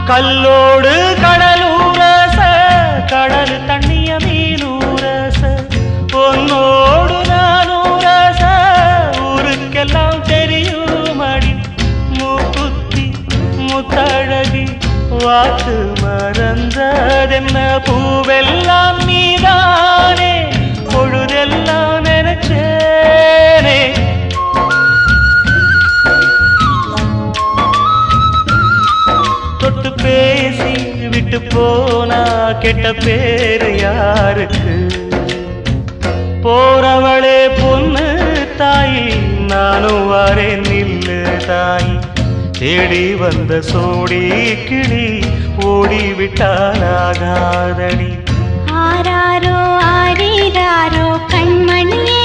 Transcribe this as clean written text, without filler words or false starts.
கல்லோடு கடலூரச கடல் தண்ணிய மீனூரச பொன்னோடு நானூரச ஊருக்கெல்லாம் தெரியுமடி மூக்குத்தி முத்தழகி வாக்கு மறந்ததென்ன பூவெல்லாம் நீதானே பொழுதெல்லாம் நினைச்சேனே தொட்டு பேசி விட்டு போனா கெட்ட பேரு யாருக்கு போறவளே பொண்ணு தாயி நானும் வரேன் நில்லு தாயி தேடி வந்த சோடி கிளி ஓடிவிட்டாலாகாதடி ஆராரோ ஆரீராரோ கண்மணியே